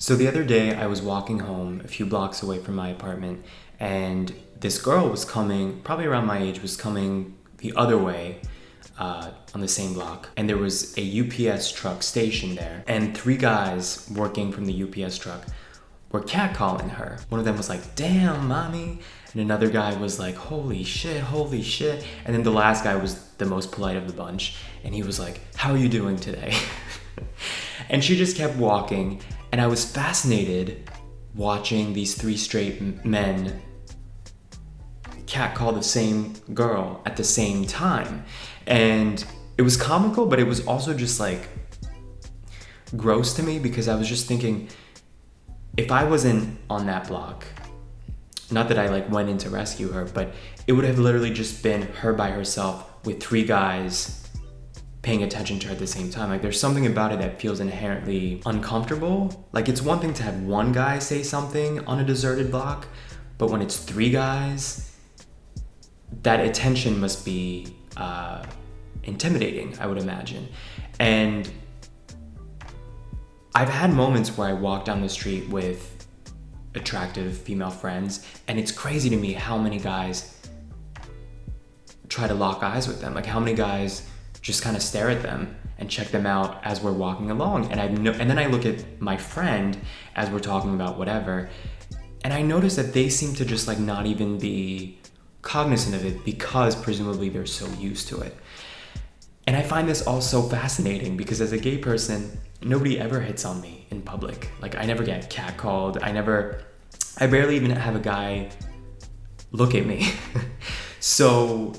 So the other day I was walking home a few blocks away from my apartment, and this girl was coming, probably around my age, was coming the other way on the same block. And there was a UPS truck stationed there, and three guys working from the UPS truck were catcalling her. One of them was like, "Damn, mommy." And another guy was like, holy shit, holy shit. And then the last guy was the most polite of the bunch. And he was like, "How are you doing today?" And she just kept walking. And I was fascinated watching these three straight men catcall the same girl at the same time. And it was comical, but it was also just like gross to me, because I was just thinking, if I wasn't on that block, not that I like went in to rescue her, but it would have literally just been her by herself with three guys paying attention to her at the same time. Like, there's something about it that feels inherently uncomfortable. Like, it's one thing to have one guy say something on a deserted block, but when it's three guys, that attention must be intimidating, I would imagine. And I've had moments where I walk down the street with attractive female friends, and it's crazy to me how many guys try to lock eyes with them. Like, how many guys just kind of stare at them and check them out as we're walking along. And then I look at my friend as we're talking about whatever, and I notice that they seem to just like not even be cognizant of it, because presumably they're so used to it. And I find this all so fascinating, because as a gay person, nobody ever hits on me in public. Like, I never get catcalled. I barely even have a guy look at me. So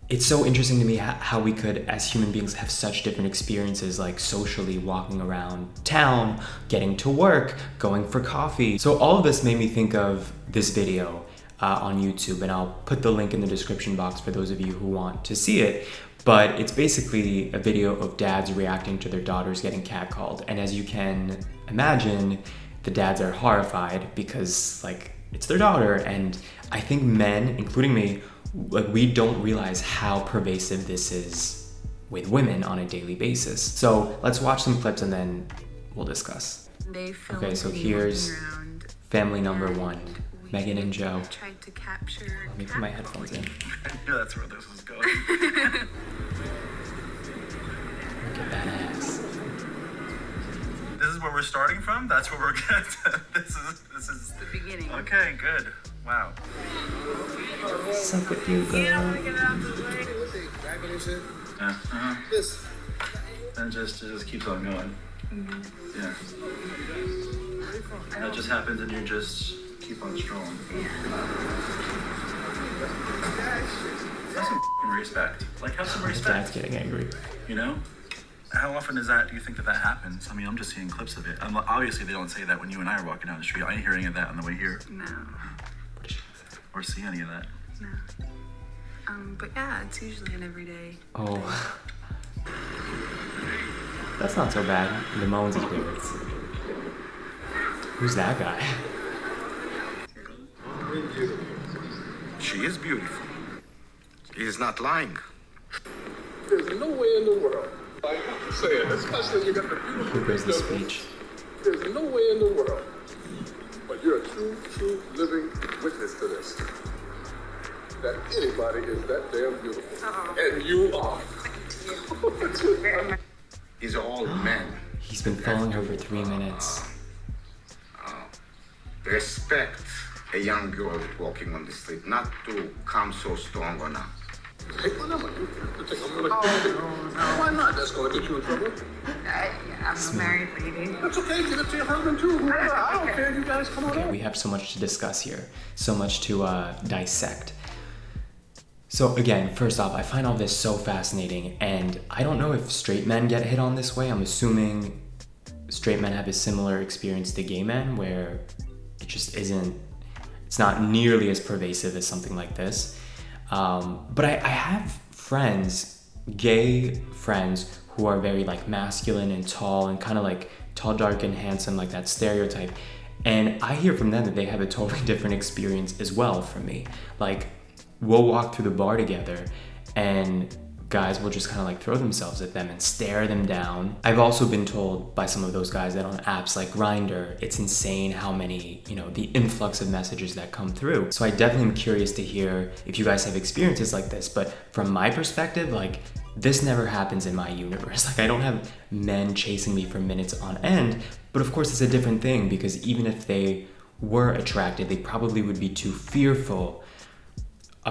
it's so interesting to me how we could, as human beings, have such different experiences, like socially, walking around town, getting to work, going for coffee. So all of this made me think of this video on YouTube, and I'll put the link in the description box for those of you who want to see it. But it's basically a video of dads reacting to their daughters getting catcalled. And as you can imagine, the dads are horrified because, like, it's their daughter. And I think men, including me, like, we don't realize how pervasive this is with women on a daily basis. So let's watch some clips and then we'll discuss. Okay, so here's family number one, Megan and Joe. Tried to capture. Let me put my headphones in. I knew that's where this was going. Look at that ass. This is where we're starting from? That's where we're getting. This is The beginning. Okay, good. Wow. What's up with you, girl? Yeah. And it just keeps on going. Yeah. That just happens, and you just keep on strolling. Have some respect. Like, have some My respect. dad's getting angry. You know? How often is that? Do you think that happens? I mean, I'm just seeing clips of it. Obviously, they don't say that when you and I are walking down the street. I ain't hearing any of that on the way here. No. Or see any of that. No. But yeah, it's usually an everyday. Oh. That's not so bad. The moans is weird. Who's that guy? She is beautiful. He is not lying. There's no way in the world, I have to say it, especially you got the beautiful Who goes the picture. speech? There's no way in the world, but you're a true living witness to this, that anybody is that damn beautiful. And you are. These are all men. He's been following her for 3 minutes. Respect a young girl walking on the street, not to come so strong on her. Take my number. Why not? That's going to get you in trouble. I'm a married lady. That's okay. Give it to your husband too. Whoever. I don't care. You guys come on Okay, out. we have so much to discuss here, so much to dissect. So again, first off, I find all this so fascinating, and I don't know if straight men get hit on this way. I'm assuming straight men have a similar experience to gay men, where it just isn't, it's not nearly as pervasive as something like this. But I have friends, gay friends, who are very like masculine and tall and kind of like tall, dark, and handsome, like that stereotype. And I hear from them that they have a totally different experience as well from me. Like, we'll walk through the bar together and guys will just kind of like throw themselves at them and stare them down. I've also been told by some of those guys that on apps like Grindr, it's insane how many, the influx of messages that come through. So I definitely am curious to hear if you guys have experiences like this. But from my perspective, like, this never happens in my universe. Like, I don't have men chasing me for minutes on end. But of course, it's a different thing, because even if they were attracted, they probably would be too fearful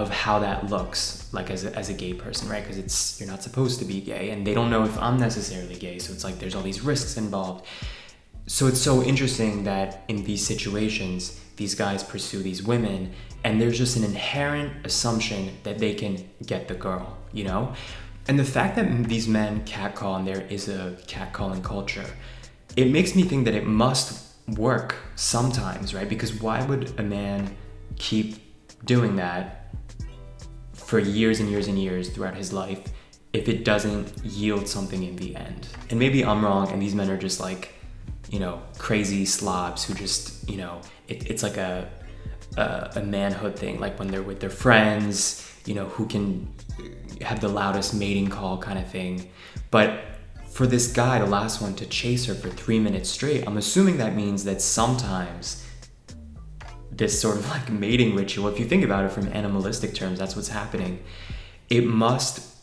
of how that looks like as a gay person, right? Because you're not supposed to be gay, and they don't know if I'm necessarily gay. So it's like there's all these risks involved. So it's so interesting that in these situations, these guys pursue these women, and there's just an inherent assumption that they can get the girl, And the fact that these men catcall and there is a catcalling culture, it makes me think that it must work sometimes, right? Because why would a man keep doing that for years and years and years throughout his life if it doesn't yield something in the end? And maybe I'm wrong, and these men are just like, crazy slobs who just, it's like a manhood thing, like when they're with their friends, who can have the loudest mating call kind of thing. But for this guy, the last one, to chase her for 3 minutes straight, I'm assuming that means that sometimes this sort of like mating ritual, if you think about it from animalistic terms, that's what's happening. It must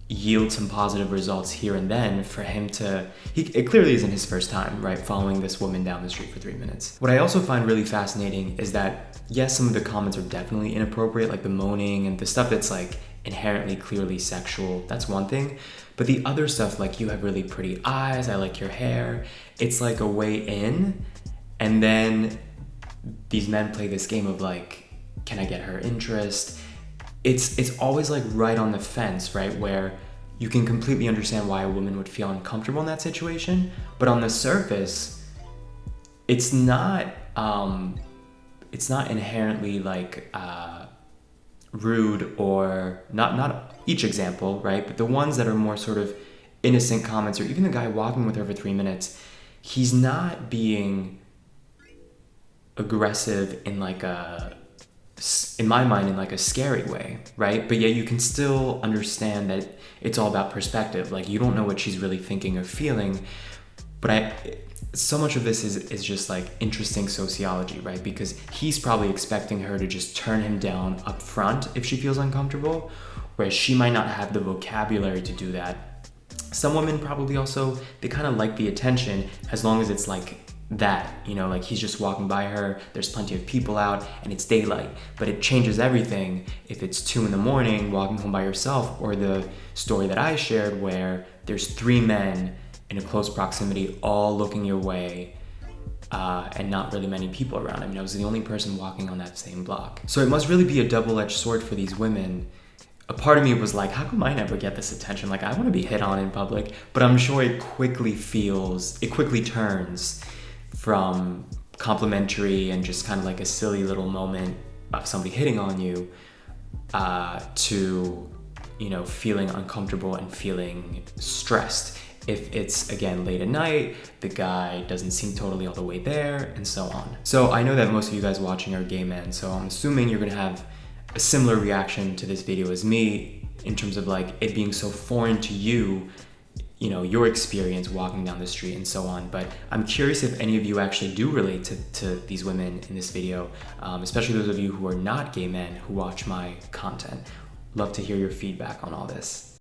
yield some positive results here and then for him to, it clearly isn't his first time, right, following this woman down the street for 3 minutes. What I also find really fascinating is that, yes, some of the comments are definitely inappropriate, like the moaning and the stuff that's like inherently clearly sexual, that's one thing. But the other stuff, like, you have really pretty eyes, I like your hair, it's like a way in. And then these men play this game of like, can I get her interest? It's always like right on the fence, right? Where you can completely understand why a woman would feel uncomfortable in that situation. But on the surface, it's not inherently like rude, or not each example, right? But the ones that are more sort of innocent comments, or even the guy walking with her for 3 minutes, he's not being aggressive in like in my mind, in like a scary way, right? But yet you can still understand that it's all about perspective. Like, you don't know what she's really thinking or feeling. But so much of this is just like interesting sociology, right? Because he's probably expecting her to just turn him down up front if she feels uncomfortable, whereas she might not have the vocabulary to do that. Some women probably also, they kind of like the attention as long as it's like that, like he's just walking by her, there's plenty of people out, and it's daylight. But it changes everything if it's 2 a.m. walking home by yourself, or the story that I shared where there's 3 men in a close proximity all looking your way, and not really many people around. I was the only person walking on that same block. So it must really be a double-edged sword for these women. A part of me was like, how come I never get this attention? Like, I want to be hit on in public. But I'm sure it quickly turns from complimentary and just kind of like a silly little moment of somebody hitting on you, to, feeling uncomfortable and feeling stressed. If it's, again, late at night, the guy doesn't seem totally all the way there, and so on. So I know that most of you guys watching are gay men, so I'm assuming you're gonna have a similar reaction to this video as me, in terms of like it being so foreign to you, your experience walking down the street and so on. But I'm curious if any of you actually do relate to these women in this video, especially those of you who are not gay men who watch my content. Love to hear your feedback on all this.